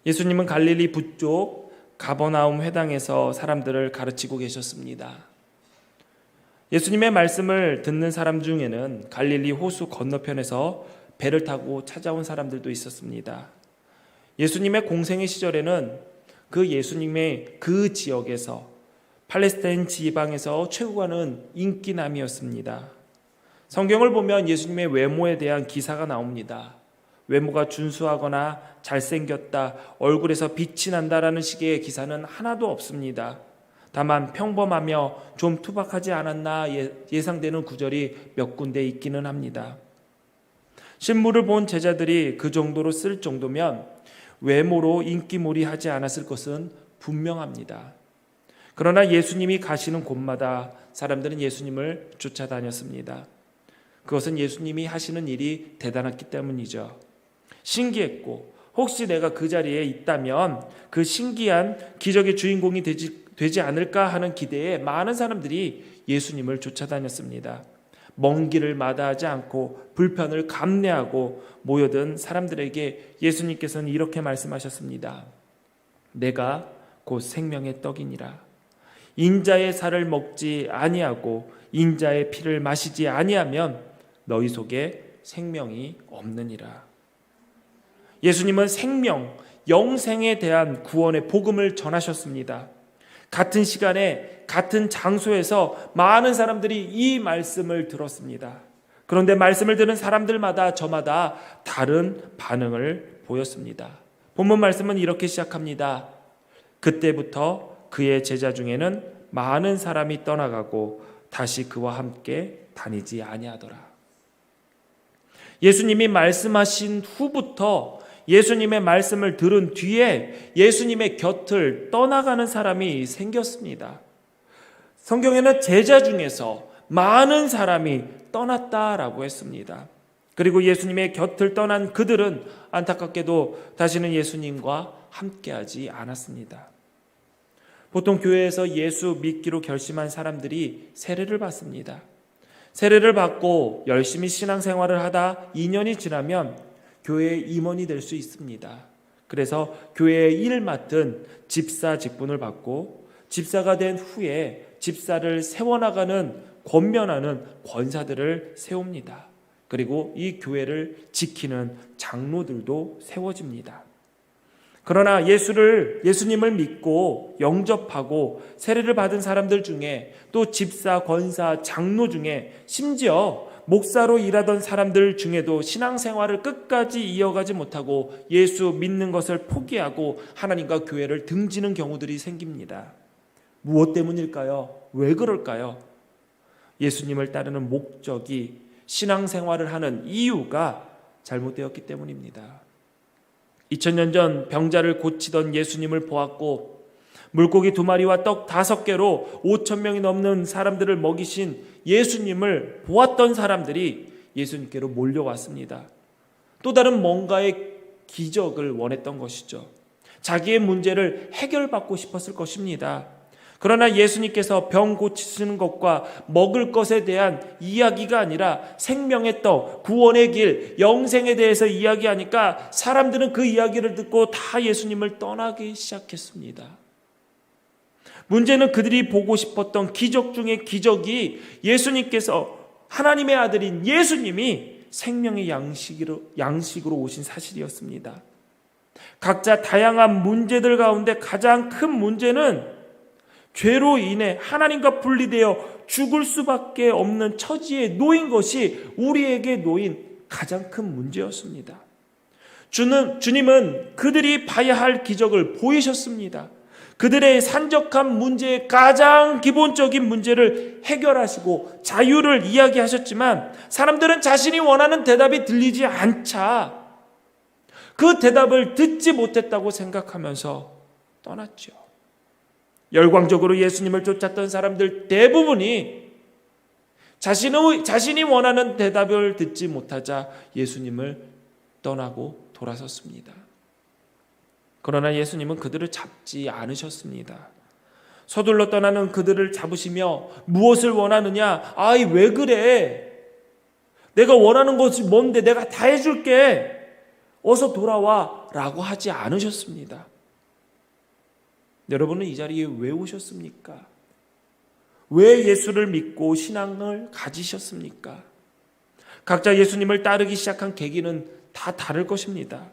예수님은 갈릴리 북쪽 가버나움 회당에서 사람들을 가르치고 계셨습니다. 예수님의 말씀을 듣는 사람 중에는 갈릴리 호수 건너편에서 배를 타고 찾아온 사람들도 있었습니다. 예수님의 공생의 시절에는 그 예수님의 그 지역에서 팔레스타인 지방에서 최고가는 인기남이었습니다. 성경을 보면 예수님의 외모에 대한 기사가 나옵니다. 외모가 준수하거나 잘생겼다, 얼굴에서 빛이 난다라는 식의 기사는 하나도 없습니다. 다만 평범하며 좀 투박하지 않았나 예상되는 구절이 몇 군데 있기는 합니다. 실물을 본 제자들이 그 정도로 쓸 정도면 외모로 인기몰이하지 않았을 것은 분명합니다. 그러나 예수님이 가시는 곳마다 사람들은 예수님을 쫓아다녔습니다. 그것은 예수님이 하시는 일이 대단했기 때문이죠. 신기했고 혹시 내가 그 자리에 있다면 그 신기한 기적의 주인공이 되지 않을까 하는 기대에 많은 사람들이 예수님을 쫓아다녔습니다. 먼 길을 마다하지 않고 불편을 감내하고 모여든 사람들에게 예수님께서는 이렇게 말씀하셨습니다. 내가 곧 생명의 떡이니라. 인자의 살을 먹지 아니하고 인자의 피를 마시지 아니하면 너희 속에 생명이 없느니라. 예수님은 생명, 영생에 대한 구원의 복음을 전하셨습니다. 같은 시간에 같은 장소에서 많은 사람들이 이 말씀을 들었습니다. 그런데 말씀을 들은 사람들마다 저마다 다른 반응을 보였습니다. 본문 말씀은 이렇게 시작합니다. 그때부터 그의 제자 중에는 많은 사람이 떠나가고 다시 그와 함께 다니지 아니하더라. 예수님이 말씀하신 후부터 예수님의 말씀을 들은 뒤에 예수님의 곁을 떠나가는 사람이 생겼습니다. 성경에는 제자 중에서 많은 사람이 떠났다라고 했습니다. 그리고 예수님의 곁을 떠난 그들은 안타깝게도 다시는 예수님과 함께하지 않았습니다. 보통 교회에서 예수 믿기로 결심한 사람들이 세례를 받습니다. 세례를 받고 열심히 신앙생활을 하다 2년이 지나면 교회의 임원이 될 수 있습니다. 그래서 교회의 일 맡은 집사 직분을 받고 집사가 된 후에 집사를 세워나가는 권면하는 권사들을 세웁니다. 그리고 이 교회를 지키는 장로들도 세워집니다. 그러나 예수님을 믿고 영접하고 세례를 받은 사람들 중에 또 집사, 권사, 장로 중에 심지어 목사로 일하던 사람들 중에도 신앙생활을 끝까지 이어가지 못하고 예수 믿는 것을 포기하고 하나님과 교회를 등지는 경우들이 생깁니다. 무엇 때문일까요? 왜 그럴까요? 예수님을 따르는 목적이 신앙생활을 하는 이유가 잘못되었기 때문입니다. 2000년 전 병자를 고치던 예수님을 보았고 물고기 2마리와 떡 5개로 5,000명이 넘는 사람들을 먹이신 예수님을 보았던 사람들이 예수님께로 몰려왔습니다. 또 다른 뭔가의 기적을 원했던 것이죠. 자기의 문제를 해결받고 싶었을 것입니다. 그러나 예수님께서 병 고치시는 것과 먹을 것에 대한 이야기가 아니라 생명의 떡, 구원의 길, 영생에 대해서 이야기하니까 사람들은 그 이야기를 듣고 다 예수님을 떠나기 시작했습니다. 문제는 그들이 보고 싶었던 기적 중의 기적이 예수님께서 하나님의 아들인 예수님이 생명의 양식으로 오신 사실이었습니다. 각자 다양한 문제들 가운데 가장 큰 문제는 죄로 인해 하나님과 분리되어 죽을 수밖에 없는 처지에 놓인 것이 우리에게 놓인 가장 큰 문제였습니다. 주님은 그들이 봐야 할 기적을 보이셨습니다. 그들의 산적한 문제의 가장 기본적인 문제를 해결하시고 자유를 이야기하셨지만 사람들은 자신이 원하는 대답이 들리지 않자 그 대답을 듣지 못했다고 생각하면서 떠났죠. 열광적으로 예수님을 쫓았던 사람들 대부분이 자신이 원하는 대답을 듣지 못하자 예수님을 떠나고 돌아섰습니다. 그러나 예수님은 그들을 잡지 않으셨습니다. 서둘러 떠나는 그들을 잡으시며 무엇을 원하느냐? 아이, 왜 그래? 내가 원하는 것이 뭔데? 내가 다 해줄게. 어서 돌아와. 라고 하지 않으셨습니다. 여러분은 이 자리에 왜 오셨습니까? 왜 예수를 믿고 신앙을 가지셨습니까? 각자 예수님을 따르기 시작한 계기는 다 다를 것입니다.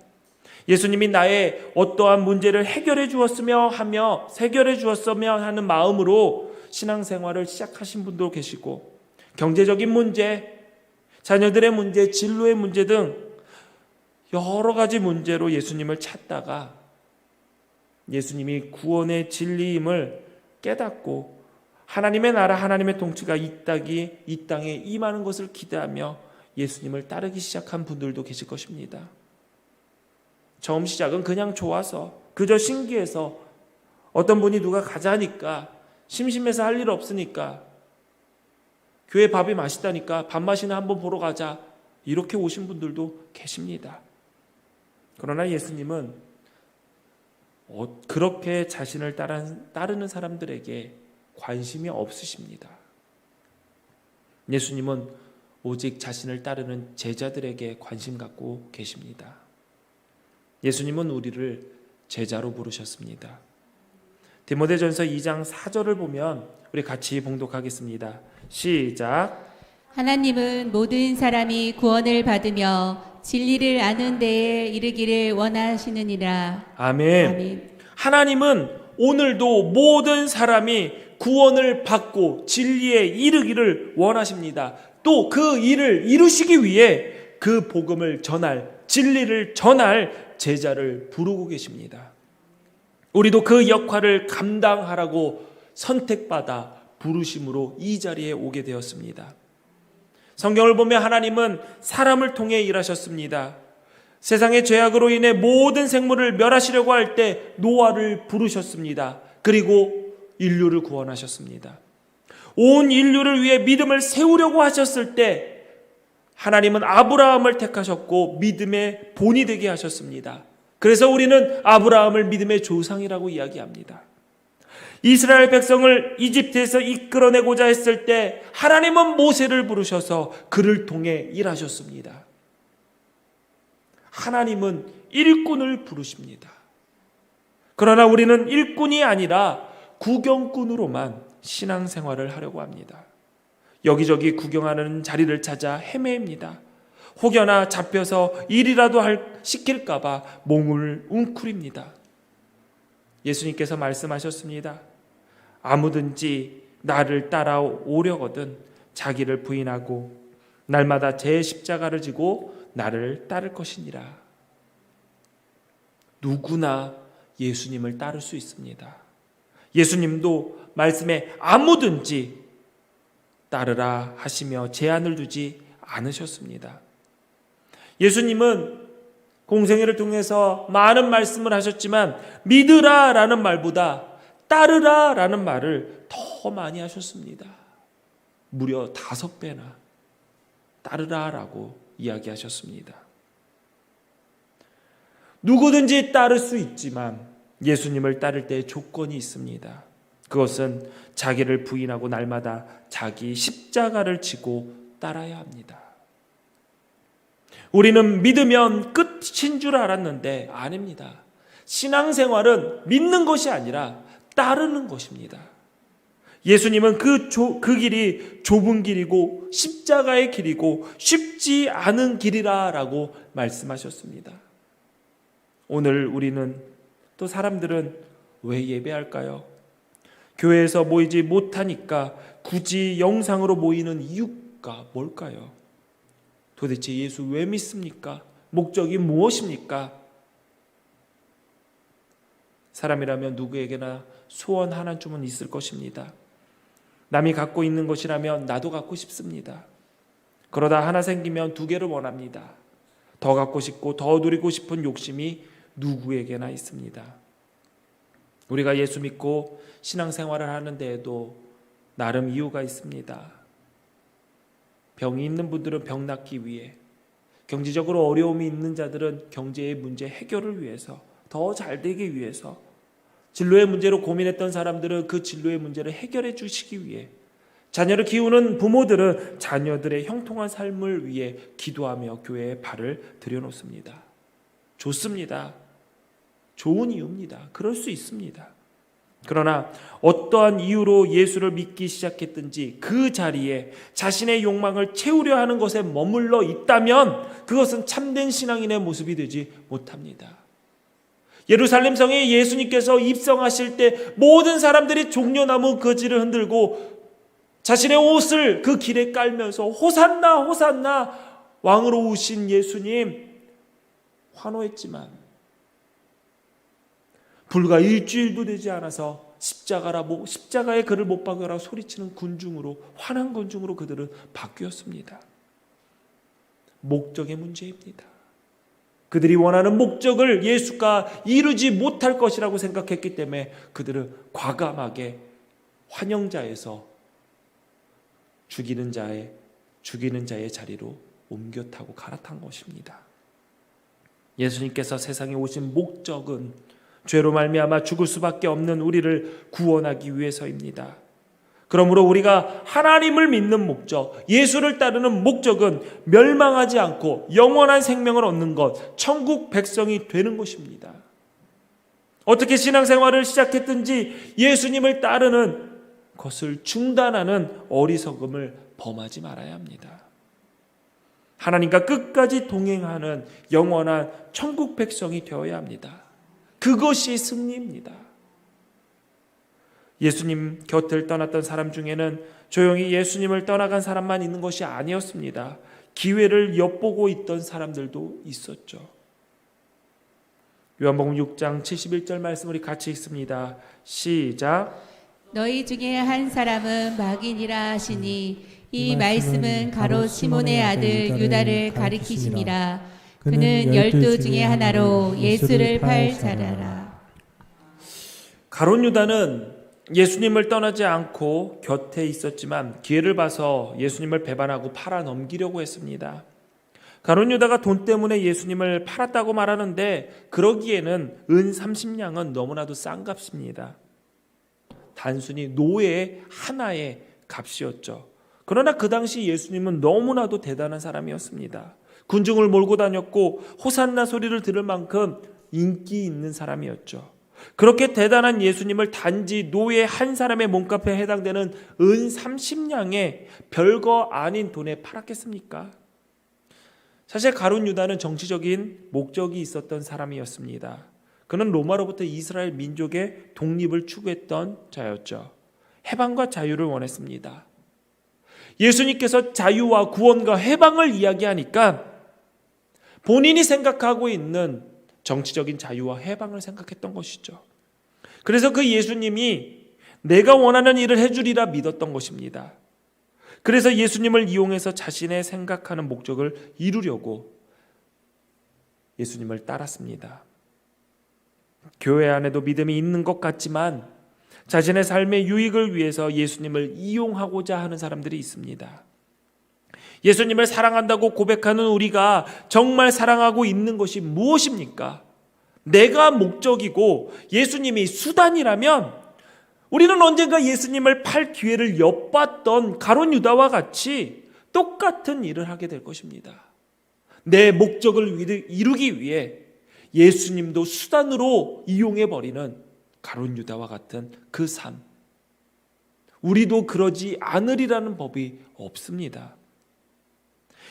예수님이 나의 어떠한 문제를 해결해 주었으며 하는 마음으로 신앙생활을 시작하신 분도 계시고, 경제적인 문제, 자녀들의 문제, 진로의 문제 등 여러 가지 문제로 예수님을 찾다가 예수님이 구원의 진리임을 깨닫고 하나님의 나라, 하나님의 통치가 이 땅에 임하는 것을 기대하며 예수님을 따르기 시작한 분들도 계실 것입니다. 처음 시작은 그냥 좋아서, 그저 신기해서, 어떤 분이 누가 가자니까, 심심해서 할 일 없으니까, 교회 밥이 맛있다니까 밥 맛이나 한번 보러 가자, 이렇게 오신 분들도 계십니다. 그러나 예수님은 그렇게 자신을 따르는 사람들에게 관심이 없으십니다. 예수님은 오직 자신을 따르는 제자들에게 관심 갖고 계십니다. 예수님은 우리를 제자로 부르셨습니다. 디모데전서 2장 4절을 보면 우리 같이 봉독하겠습니다. 시작. 하나님은 모든 사람이 구원을 받으며 진리를 아는 데에 이르기를 원하시느니라. 아멘. 아멘. 하나님은 오늘도 모든 사람이 구원을 받고 진리에 이르기를 원하십니다. 또 그 일을 이루시기 위해 그 복음을 전할, 진리를 전할 제자를 부르고 계십니다. 우리도 그 역할을 감당하라고 선택받아 부르심으로 이 자리에 오게 되었습니다. 성경을 보면 하나님은 사람을 통해 일하셨습니다. 세상의 죄악으로 인해 모든 생물을 멸하시려고 할 때 노아를 부르셨습니다. 그리고 인류를 구원하셨습니다. 온 인류를 위해 믿음을 세우려고 하셨을 때 하나님은 아브라함을 택하셨고 믿음의 본이 되게 하셨습니다. 그래서 우리는 아브라함을 믿음의 조상이라고 이야기합니다. 이스라엘 백성을 이집트에서 이끌어내고자 했을 때 하나님은 모세를 부르셔서 그를 통해 일하셨습니다. 하나님은 일꾼을 부르십니다. 그러나 우리는 일꾼이 아니라 구경꾼으로만 신앙생활을 하려고 합니다. 여기저기 구경하는 자리를 찾아 헤매입니다. 혹여나 잡혀서 일이라도 시킬까 봐 몸을 웅크립니다. 예수님께서 말씀하셨습니다. 아무든지 나를 따라오려거든 자기를 부인하고 날마다 제 십자가를 지고 나를 따를 것이니라. 누구나 예수님을 따를 수 있습니다. 예수님도 말씀에 아무든지 따르라 하시며 제한을 두지 않으셨습니다. 예수님은 공생애를 통해서 많은 말씀을 하셨지만 믿으라 라는 말보다 따르라 라는 말을 더 많이 하셨습니다. 무려 5배나 따르라 라고 이야기하셨습니다. 누구든지 따를 수 있지만 예수님을 따를 때 조건이 있습니다. 그것은 자기를 부인하고 날마다 자기 십자가를 지고 따라야 합니다. 우리는 믿으면 끝인 줄 알았는데 아닙니다. 신앙생활은 믿는 것이 아니라 따르는 것입니다. 예수님은 그 길이 좁은 길이고 십자가의 길이고 쉽지 않은 길이라고 말씀하셨습니다. 오늘 우리는 또 사람들은 왜 예배할까요? 교회에서 모이지 못하니까 굳이 영상으로 모이는 이유가 뭘까요? 도대체 예수 왜 믿습니까? 목적이 무엇입니까? 사람이라면 누구에게나 소원 하나쯤은 있을 것입니다. 남이 갖고 있는 것이라면 나도 갖고 싶습니다. 그러다 하나 생기면 2개를 원합니다. 더 갖고 싶고 더 누리고 싶은 욕심이 누구에게나 있습니다. 우리가 예수 믿고 신앙생활을 하는 데에도 나름 이유가 있습니다. 병이 있는 분들은 병 낫기 위해, 경제적으로 어려움이 있는 자들은 경제의 문제 해결을 위해서, 더 잘 되기 위해서, 진로의 문제로 고민했던 사람들은 그 진로의 문제를 해결해 주시기 위해, 자녀를 키우는 부모들은 자녀들의 형통한 삶을 위해 기도하며 교회에 발을 들여놓습니다. 좋습니다. 좋은 이유입니다. 그럴 수 있습니다. 그러나 어떠한 이유로 예수를 믿기 시작했든지 그 자리에 자신의 욕망을 채우려 하는 것에 머물러 있다면 그것은 참된 신앙인의 모습이 되지 못합니다. 예루살렘 성에 예수님께서 입성하실 때 모든 사람들이 종려나무 거지를 흔들고 자신의 옷을 그 길에 깔면서 호산나 호산나 왕으로 오신 예수님 환호했지만 불과 일주일도 되지 않아서 십자가에 그를 못 박으라 소리치는 군중으로, 환한 군중으로 그들은 바뀌었습니다. 목적의 문제입니다. 그들이 원하는 목적을 예수가 이루지 못할 것이라고 생각했기 때문에 그들은 과감하게 환영자에서 죽이는 자의 자리로 옮겨 타고 갈아탄 것입니다. 예수님께서 세상에 오신 목적은 죄로 말미암아 죽을 수밖에 없는 우리를 구원하기 위해서입니다. 그러므로 우리가 하나님을 믿는 목적, 예수를 따르는 목적은 멸망하지 않고 영원한 생명을 얻는 것, 천국 백성이 되는 것입니다. 어떻게 신앙생활을 시작했든지 예수님을 따르는 것을 중단하는 어리석음을 범하지 말아야 합니다. 하나님과 끝까지 동행하는 영원한 천국 백성이 되어야 합니다. 그것이 승리입니다. 예수님 곁을 떠났던 사람 중에는 조용히 예수님을 떠나간 사람만 있는 것이 아니었습니다. 기회를 엿보고 있던 사람들도 있었죠. 요한복음 6장 71절 말씀 우리 같이 읽습니다. 시작. 너희 중에 한 사람은 마귀니라 하시니 이 말씀은 가롯 시몬의 아들 유다를 가리키심이라. 그는 12 중에 하나로 예수를 팔 자라라. 가롯 유다는 예수님을 떠나지 않고 곁에 있었지만 기회를 봐서 예수님을 배반하고 팔아 넘기려고 했습니다. 가롯 유다가 돈 때문에 예수님을 팔았다고 말하는데 그러기에는 은 30냥은 너무나도 싼 값입니다. 단순히 노예 하나의 값이었죠. 그러나 그 당시 예수님은 너무나도 대단한 사람이었습니다. 군중을 몰고 다녔고 호산나 소리를 들을 만큼 인기 있는 사람이었죠. 그렇게 대단한 예수님을 단지 노예 한 사람의 몸값에 해당되는 은 30냥에 별거 아닌 돈에 팔았겠습니까? 사실 가룟 유다는 정치적인 목적이 있었던 사람이었습니다. 그는 로마로부터 이스라엘 민족의 독립을 추구했던 자였죠. 해방과 자유를 원했습니다. 예수님께서 자유와 구원과 해방을 이야기하니까 본인이 생각하고 있는 정치적인 자유와 해방을 생각했던 것이죠. 그래서 그 예수님이 내가 원하는 일을 해주리라 믿었던 것입니다. 그래서 예수님을 이용해서 자신의 생각하는 목적을 이루려고 예수님을 따랐습니다. 교회 안에도 믿음이 있는 것 같지만 자신의 삶의 유익을 위해서 예수님을 이용하고자 하는 사람들이 있습니다. 예수님을 사랑한다고 고백하는 우리가 정말 사랑하고 있는 것이 무엇입니까? 내가 목적이고 예수님이 수단이라면 우리는 언젠가 예수님을 팔 기회를 엿봤던 가룟 유다와 같이 똑같은 일을 하게 될 것입니다. 내 목적을 이루기 위해 예수님도 수단으로 이용해버리는 가룟 유다와 같은 그 삶. 우리도 그러지 않으리라는 법이 없습니다.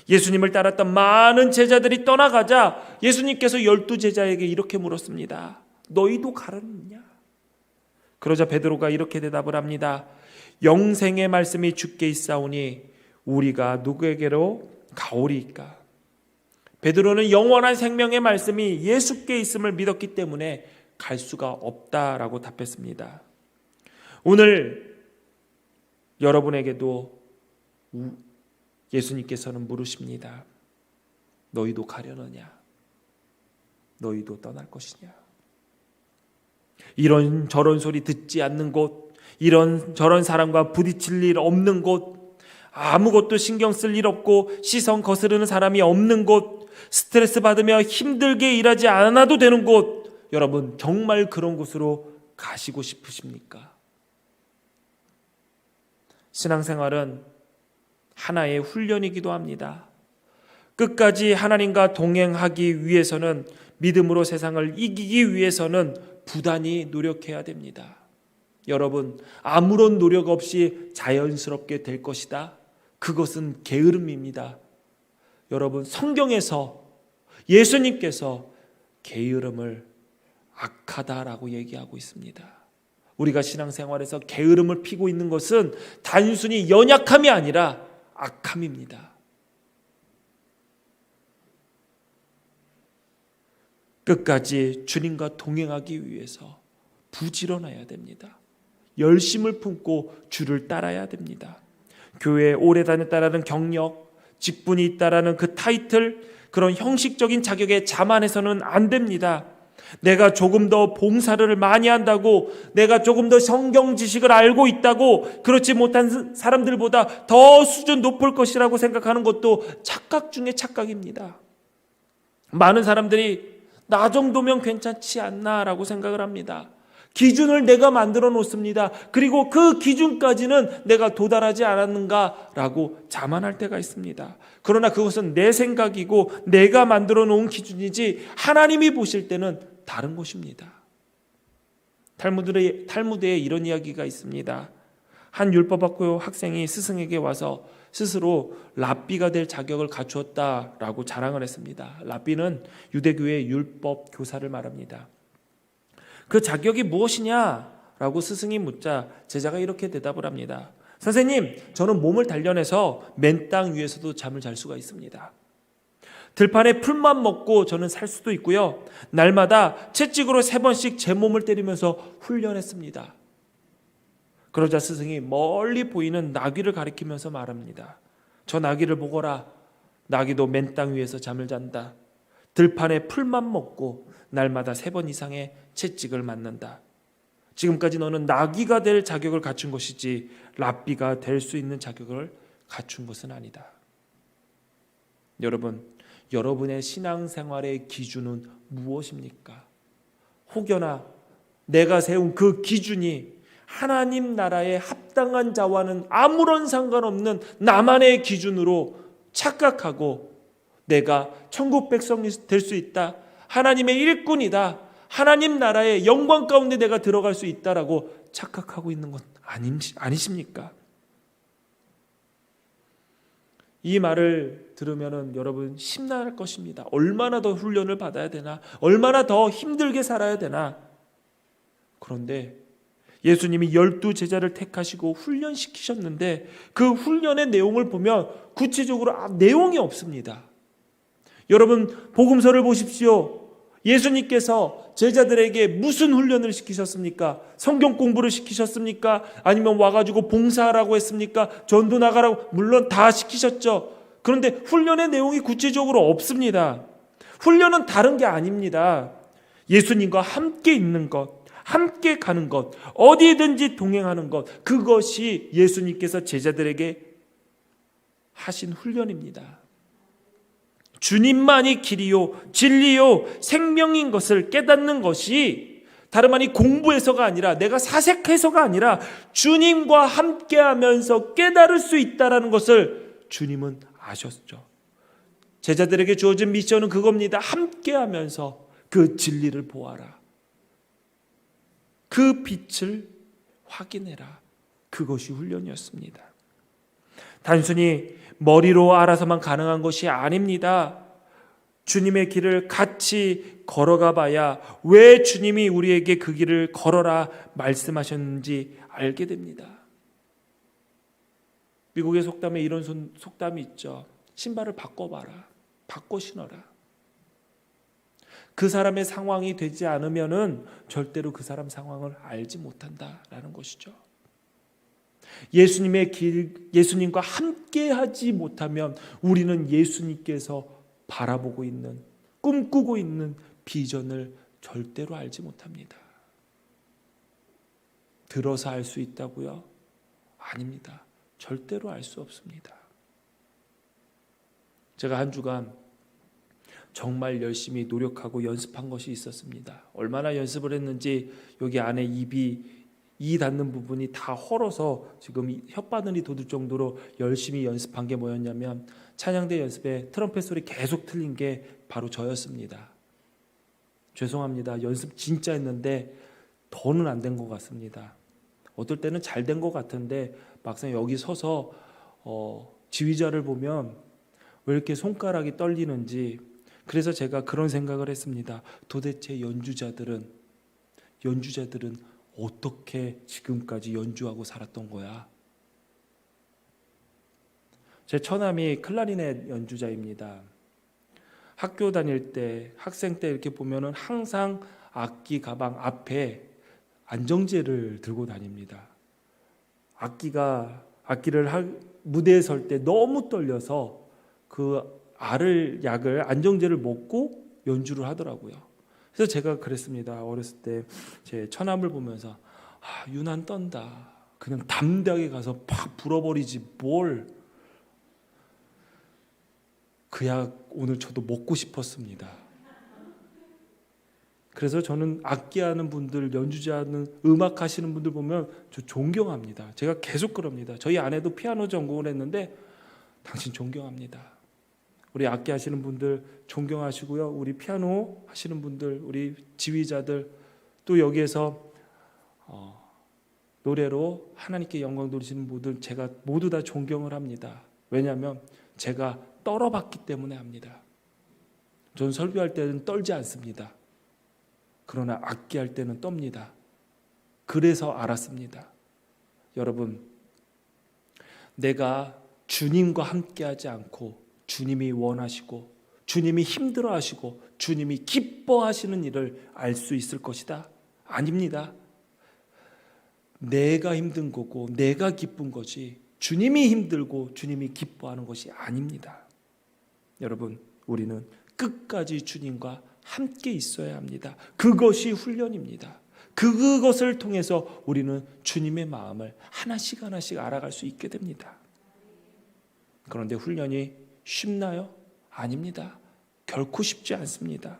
예수님을 따랐던 많은 제자들이 떠나가자 예수님께서 12 제자에게 이렇게 물었습니다. 너희도 가르느냐? 그러자 베드로가 이렇게 대답을 합니다. 영생의 말씀이 주께 있사오니 우리가 누구에게로 가오리이까? 베드로는 영원한 생명의 말씀이 예수께 있음을 믿었기 때문에 갈 수가 없다라고 답했습니다. 오늘 여러분에게도 예수님께서는 물으십니다. 너희도 가려느냐? 너희도 떠날 것이냐? 이런 저런 소리 듣지 않는 곳, 이런 저런 사람과 부딪힐 일 없는 곳, 아무것도 신경 쓸 일 없고 시선 거스르는 사람이 없는 곳, 스트레스 받으며 힘들게 일하지 않아도 되는 곳, 여러분 정말 그런 곳으로 가시고 싶으십니까? 신앙생활은 하나의 훈련이기도 합니다. 끝까지 하나님과 동행하기 위해서는 믿음으로 세상을 이기기 위해서는 부단히 노력해야 됩니다. 여러분, 아무런 노력 없이 자연스럽게 될 것이다. 그것은 게으름입니다. 여러분, 성경에서 예수님께서 게으름을 악하다라고 얘기하고 있습니다. 우리가 신앙생활에서 게으름을 피고 있는 것은 단순히 연약함이 아니라 악함입니다. 끝까지 주님과 동행하기 위해서 부지런해야 됩니다. 열심을 품고 주를 따라야 됩니다. 교회에 오래 다녔다라는 경력, 직분이 있다라는 그 타이틀, 그런 형식적인 자격에 자만해서는 안 됩니다. 내가 조금 더 봉사를 많이 한다고, 내가 조금 더 성경 지식을 알고 있다고, 그렇지 못한 사람들보다 더 수준 높을 것이라고 생각하는 것도 착각 중에 착각입니다. 많은 사람들이 나 정도면 괜찮지 않나라고 생각을 합니다. 기준을 내가 만들어 놓습니다. 그리고 그 기준까지는 내가 도달하지 않았는가라고 자만할 때가 있습니다. 그러나 그것은 내 생각이고 내가 만들어 놓은 기준이지 하나님이 보실 때는 다른 것입니다. 탈무드에 이런 이야기가 있습니다. 한 율법학교 학생이 스승에게 와서 스스로 랍비가 될 자격을 갖추었다라고 자랑을 했습니다. 랍비는 유대교의 율법 교사를 말합니다. 그 자격이 무엇이냐라고 스승이 묻자 제자가 이렇게 대답을 합니다. 선생님, 저는 몸을 단련해서 맨 땅 위에서도 잠을 잘 수가 있습니다. 들판에 풀만 먹고 저는 살 수도 있고요. 날마다 채찍으로 3번씩 제 몸을 때리면서 훈련했습니다. 그러자 스승이 멀리 보이는 나귀를 가리키면서 말합니다. 저 나귀를 보거라. 나귀도 맨 땅 위에서 잠을 잔다. 들판에 풀만 먹고 날마다 3번 이상의 채찍을 맞는다. 지금까지 너는 나귀가 될 자격을 갖춘 것이지 랍비가 될 수 있는 자격을 갖춘 것은 아니다. 여러분, 여러분의 신앙생활의 기준은 무엇입니까? 혹여나 내가 세운 그 기준이 하나님 나라에 합당한 자와는 아무런 상관없는 나만의 기준으로 착각하고 내가 천국 백성이 될 수 있다, 하나님의 일꾼이다, 하나님 나라의 영광 가운데 내가 들어갈 수 있다라고 착각하고 있는 것 아니십니까? 이 말을 들으면 여러분 심란할 것입니다. 얼마나 더 훈련을 받아야 되나? 얼마나 더 힘들게 살아야 되나? 그런데 예수님이 12 제자를 택하시고 훈련시키셨는데 그 훈련의 내용을 보면 구체적으로 내용이 없습니다. 여러분, 복음서를 보십시오. 예수님께서 제자들에게 무슨 훈련을 시키셨습니까? 성경 공부를 시키셨습니까? 아니면 와가지고 봉사하라고 했습니까? 전도 나가라고? 물론 다 시키셨죠. 그런데 훈련의 내용이 구체적으로 없습니다. 훈련은 다른 게 아닙니다. 예수님과 함께 있는 것, 함께 가는 것, 어디든지 동행하는 것, 그것이 예수님께서 제자들에게 하신 훈련입니다. 주님만이 길이요 진리요 생명인 것을 깨닫는 것이 다름 아니 공부해서가 아니라 내가 사색해서가 아니라 주님과 함께하면서 깨달을 수 있다는 것을 주님은 아셨죠. 제자들에게 주어진 미션은 그겁니다. 함께하면서 그 진리를 보아라. 그 빛을 확인해라. 그것이 훈련이었습니다. 단순히 머리로 알아서만 가능한 것이 아닙니다. 주님의 길을 같이 걸어가 봐야 왜 주님이 우리에게 그 길을 걸어라 말씀하셨는지 알게 됩니다. 미국의 속담에 이런 속담이 있죠. 신발을 바꿔봐라. 바꿔 신어라. 그 사람의 상황이 되지 않으면은 절대로 그 사람 상황을 알지 못한다라는 것이죠. 예수님의 길, 예수님과 함께하지 못하면 우리는 예수님께서 바라보고 있는, 꿈꾸고 있는 비전을 절대로 알지 못합니다. 들어서 알 수 있다고요? 아닙니다. 절대로 알 수 없습니다. 제가 한 주간 정말 열심히 노력하고 연습한 것이 있었습니다. 얼마나 연습을 했는지 여기 안에 이 닿는 부분이 다 헐어서 지금 혓바늘이 돋을 정도로 열심히 연습한 게 뭐였냐면 찬양대 연습에 트럼펫 소리 계속 틀린 게 바로 저였습니다. 죄송합니다. 연습 진짜 했는데 더는 안 된 것 같습니다. 어떨 때는 잘 된 것 같은데 막상 여기 서서 지휘자를 보면 왜 이렇게 손가락이 떨리는지, 그래서 제가 그런 생각을 했습니다. 도대체 연주자들은 어떻게 지금까지 연주하고 살았던 거야? 제 처남이 클라리넷 연주자입니다. 학교 다닐 때, 학생 때 이렇게 보면은 항상 악기 가방 앞에 안정제를 들고 다닙니다. 악기를 무대에 설 때 너무 떨려서 그 약을 안정제를 먹고 연주를 하더라고요. 그래서 제가 그랬습니다. 어렸을 때 제 처남을 보면서 유난 떤다. 그냥 담대하게 가서 팍 불어버리지 뭘. 그 약 오늘 저도 먹고 싶었습니다. 그래서 저는 악기하는 분들, 연주자는 음악 하시는 분들 보면 저 존경합니다. 제가 계속 그럽니다. 저희 아내도 피아노 전공을 했는데 당신 존경합니다. 우리 악기 하시는 분들 존경하시고요. 우리 피아노 하시는 분들, 우리 지휘자들, 또 여기에서 노래로 하나님께 영광 돌리시는 분들 제가 모두 다 존경을 합니다. 왜냐하면 제가 떨어봤기 때문에 합니다. 전 설교할 때는 떨지 않습니다. 그러나 악기할 때는 떱니다. 그래서 알았습니다. 여러분, 내가 주님과 함께하지 않고 주님이 원하시고 주님이 힘들어하시고 주님이 기뻐하시는 일을 알 수 있을 것이다? 아닙니다. 내가 힘든 거고 내가 기쁜 거지 주님이 힘들고 주님이 기뻐하는 것이 아닙니다. 여러분, 우리는 끝까지 주님과 함께 있어야 합니다. 그것이 훈련입니다. 그것을 통해서 우리는 주님의 마음을 하나씩 알아갈 수 있게 됩니다. 그런데 훈련이 쉽나요? 아닙니다. 결코 쉽지 않습니다.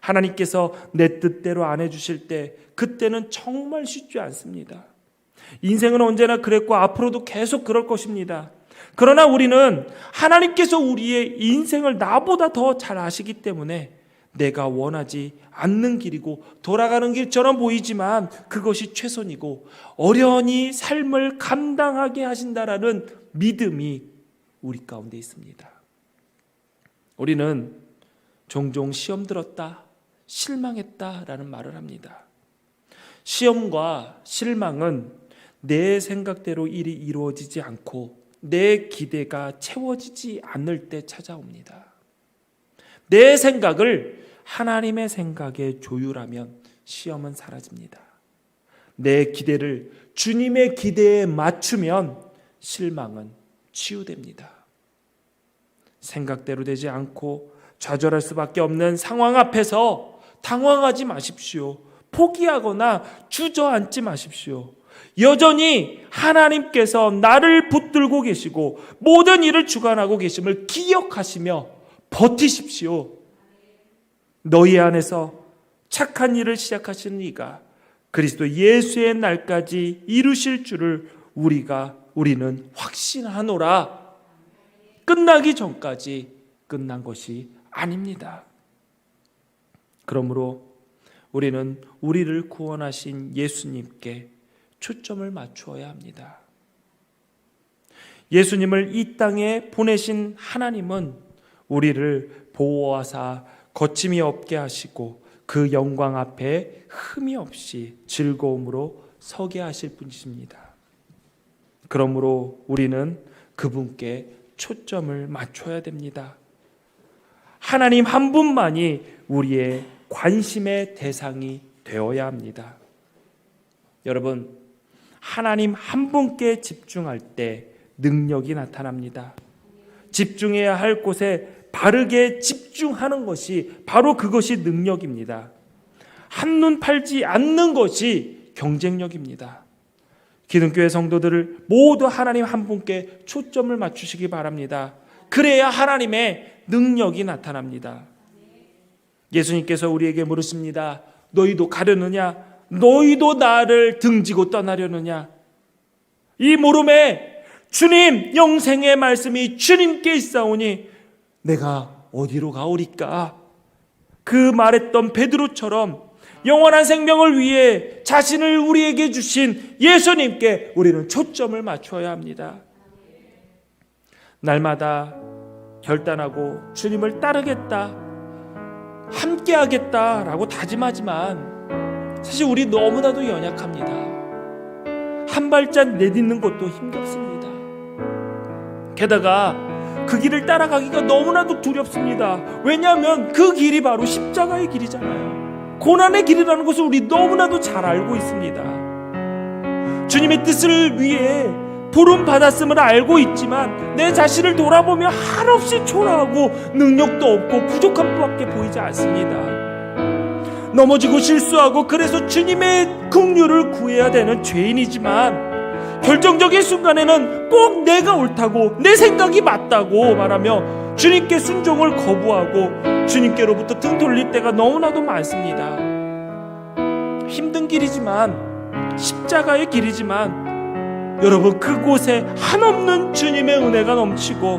하나님께서 내 뜻대로 안 해주실 때 그때는 정말 쉽지 않습니다. 인생은 언제나 그랬고 앞으로도 계속 그럴 것입니다. 그러나 우리는 하나님께서 우리의 인생을 나보다 더 잘 아시기 때문에 내가 원하지 않는 길이고 돌아가는 길처럼 보이지만 그것이 최선이고 어련히 삶을 감당하게 하신다라는 믿음이 우리 가운데 있습니다. 우리는 종종 시험 들었다, 실망했다라는 말을 합니다. 시험과 실망은 내 생각대로 일이 이루어지지 않고 내 기대가 채워지지 않을 때 찾아옵니다. 내 생각을 하나님의 생각에 조율하면 시험은 사라집니다. 내 기대를 주님의 기대에 맞추면 실망은 치유됩니다. 생각대로 되지 않고 좌절할 수밖에 없는 상황 앞에서 당황하지 마십시오. 포기하거나 주저앉지 마십시오. 여전히 하나님께서 나를 붙들고 계시고 모든 일을 주관하고 계심을 기억하시며 버티십시오. 너희 안에서 착한 일을 시작하시는 이가 그리스도 예수의 날까지 이루실 줄을 우리는 확신하노라. 끝나기 전까지 끝난 것이 아닙니다. 그러므로 우리는 우리를 구원하신 예수님께 초점을 맞추어야 합니다. 예수님을 이 땅에 보내신 하나님은 우리를 보호하사 거침이 없게 하시고 그 영광 앞에 흠이 없이 즐거움으로 서게 하실 분이십니다. 그러므로 우리는 그분께 초점을 맞춰야 됩니다. 하나님 한 분만이 우리의 관심의 대상이 되어야 합니다. 여러분, 하나님 한 분께 집중할 때 능력이 나타납니다. 집중해야 할 곳에 바르게 집중하는 것이 바로 그것이 능력입니다. 한눈 팔지 않는 것이 경쟁력입니다. 기독교회 성도들을 모두 하나님 한 분께 초점을 맞추시기 바랍니다. 그래야 하나님의 능력이 나타납니다. 예수님께서 우리에게 물으십니다. 너희도 가려느냐? 너희도 나를 등지고 떠나려느냐? 이 물음에 주님, 영생의 말씀이 주님께 있사오니 내가 어디로 가오리까? 그 말했던 베드로처럼 영원한 생명을 위해 자신을 우리에게 주신 예수님께 우리는 초점을 맞춰야 합니다. 날마다 결단하고 주님을 따르겠다, 함께하겠다라고 다짐하지만 사실 우리 너무나도 연약합니다. 한 발짝 내딛는 것도 힘겹습니다. 게다가 그 길을 따라가기가 너무나도 두렵습니다. 왜냐하면 그 길이 바로 십자가의 길이잖아요. 고난의 길이라는 것을 우리 너무나도 잘 알고 있습니다. 주님의 뜻을 위해 부름 받았음을 알고 있지만 내 자신을 돌아보며 한없이 초라하고 능력도 없고 부족한 것밖에 보이지 않습니다. 넘어지고 실수하고 그래서 주님의 긍휼을 구해야 되는 죄인이지만 결정적인 순간에는 꼭 내가 옳다고 내 생각이 맞다고 말하며 주님께 순종을 거부하고 주님께로부터 등 돌릴 때가 너무나도 많습니다. 힘든 길이지만 십자가의 길이지만 여러분, 그곳에 한없는 주님의 은혜가 넘치고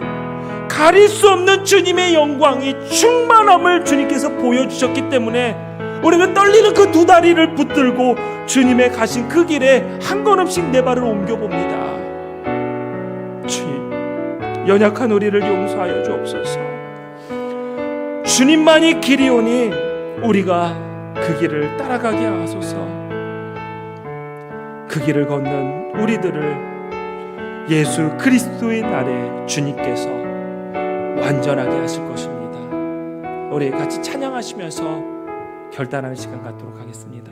가릴 수 없는 주님의 영광이 충만함을 주님께서 보여주셨기 때문에 우리가 떨리는 그 두 다리를 붙들고 주님의 가신 그 길에 한 걸음씩 내 발을 옮겨봅니다. 주님, 연약한 우리를 용서하여 주옵소서. 주님만이 길이오니 우리가 그 길을 따라가게 하소서. 그 길을 걷는 우리들을 예수 그리스도의 날에 주님께서 완전하게 하실 것입니다. 우리 같이 찬양하시면서 결단하는 시간 갖도록 하겠습니다.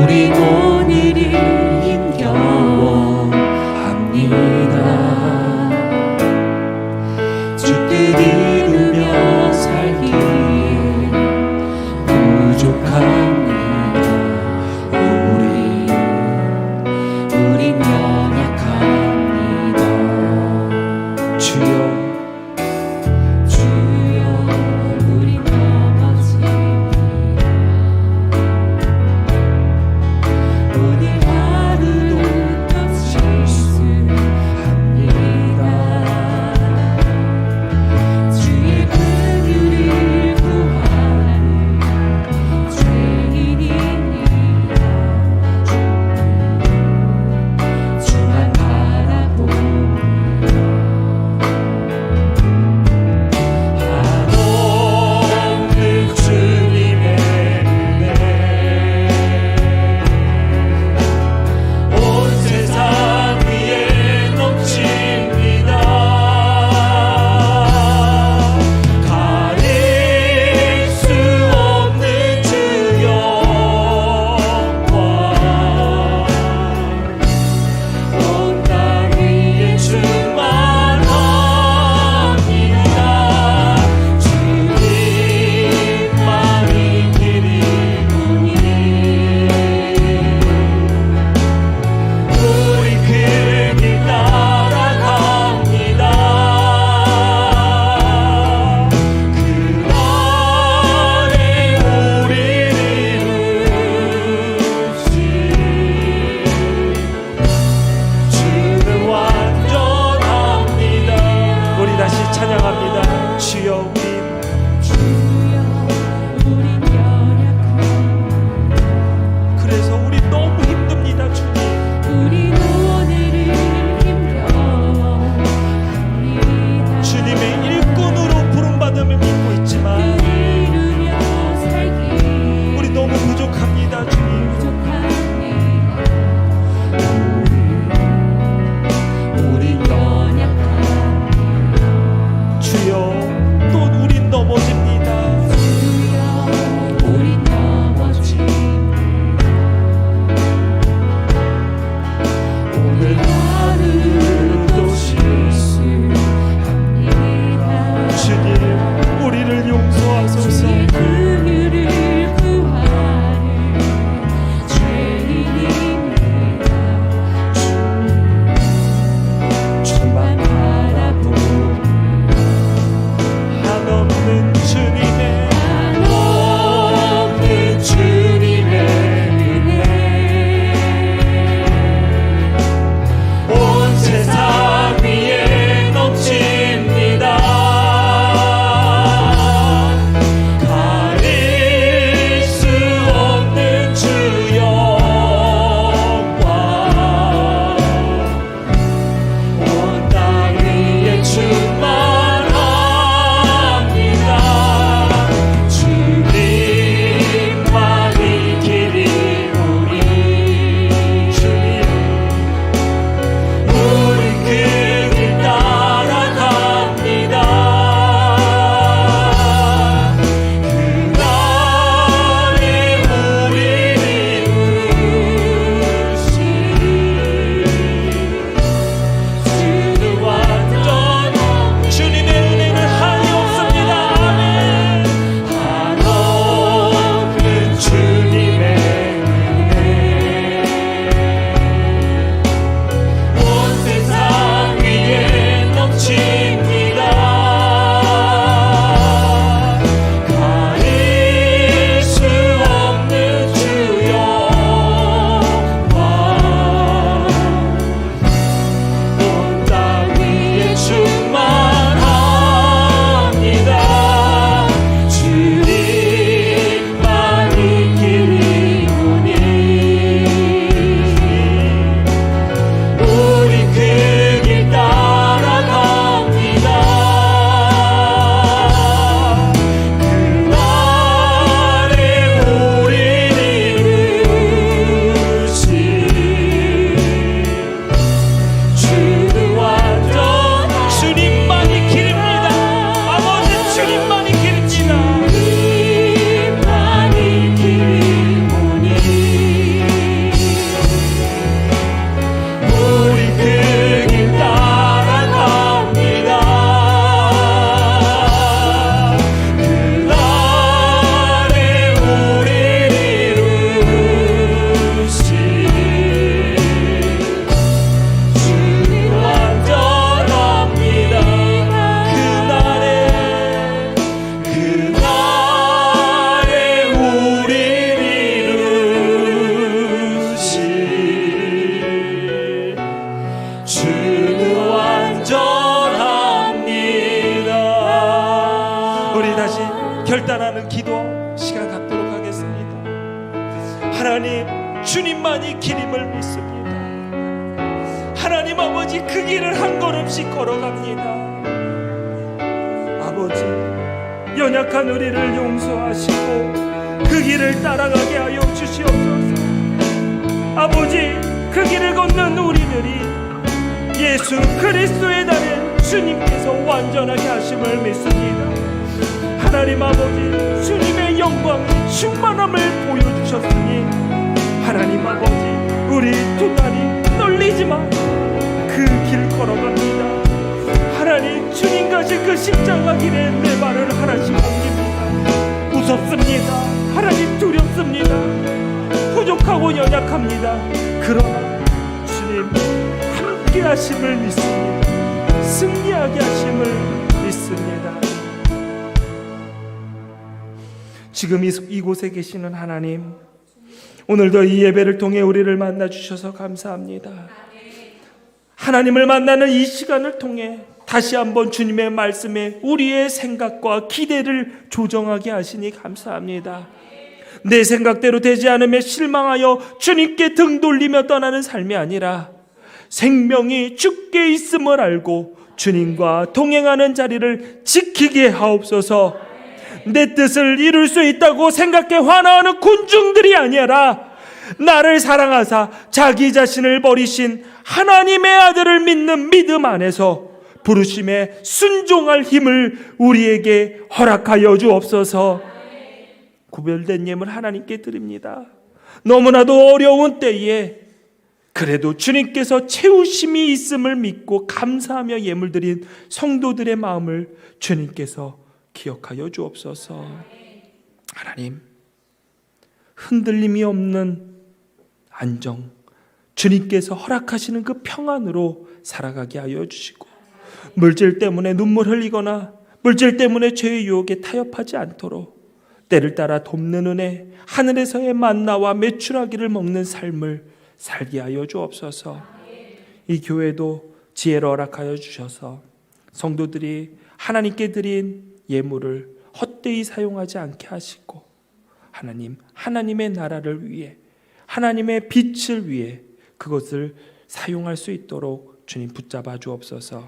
우리 오늘이 힘겨워합니다. 주 뜻 이루며 살기에 부족합니다. 우린 연약합니다. 주여, 우린 넘어집니다. 주님만이 길임을 믿습니다. 하나님 아버지, 그 길을 한 걸음씩 걸어갑니다. 아버지, 연약한 우리를 용서하시고 그 길을 따라가게 하여 주시옵소서. 아버지, 그 길을 걷는 우리들이 예수 그리스도의 날에 주님께서 완전하게 하심을 믿습니다. 하나님 아버지, 주님의 영광 충만함을 보여주셨으니 하나님 아버지, 우리 두 다리 떨리지만 그 길 걸어갑니다. 하나님, 주님 가신 그 십자가 길에 내 발을 하나씩 옮깁니다. 무섭습니다. 하나님, 두렵습니다. 부족하고 연약합니다. 그러나 주님 함께 하심을 믿습니다. 승리하게 하심을 믿습니다. 지금 이곳에 계시는 하나님, 오늘도 이 예배를 통해 우리를 만나 주셔서 감사합니다. 하나님을 만나는 이 시간을 통해 다시 한번 주님의 말씀에 우리의 생각과 기대를 조정하게 하시니 감사합니다. 내 생각대로 되지 않으며 실망하여 주님께 등 돌리며 떠나는 삶이 아니라 생명이 주께 있음을 알고 주님과 동행하는 자리를 지키게 하옵소서. 내 뜻을 이룰 수 있다고 생각해 환호하는 군중들이 아니라 나를 사랑하사 자기 자신을 버리신 하나님의 아들을 믿는 믿음 안에서 부르심에 순종할 힘을 우리에게 허락하여 주옵소서. 구별된 예물 하나님께 드립니다. 너무나도 어려운 때에 그래도 주님께서 채우심이 있음을 믿고 감사하며 예물 드린 성도들의 마음을 주님께서 기억하여 주옵소서. 하나님, 흔들림이 없는 안정, 주님께서 허락하시는 그 평안으로 살아가게 하여 주시고, 물질 때문에 눈물 흘리거나 물질 때문에 죄의 유혹에 타협하지 않도록 때를 따라 돕는 은혜, 하늘에서의 만나와 메추라기를 먹는 삶을 살게 하여 주옵소서. 이 교회도 지혜를 허락하여 주셔서 성도들이 하나님께 드린 예물을 헛되이 사용하지 않게 하시고, 하나님, 하나님의 나라를 위해, 하나님의 빛을 위해 그것을 사용할 수 있도록 주님 붙잡아 주옵소서.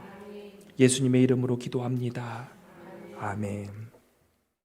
예수님의 이름으로 기도합니다. 아멘.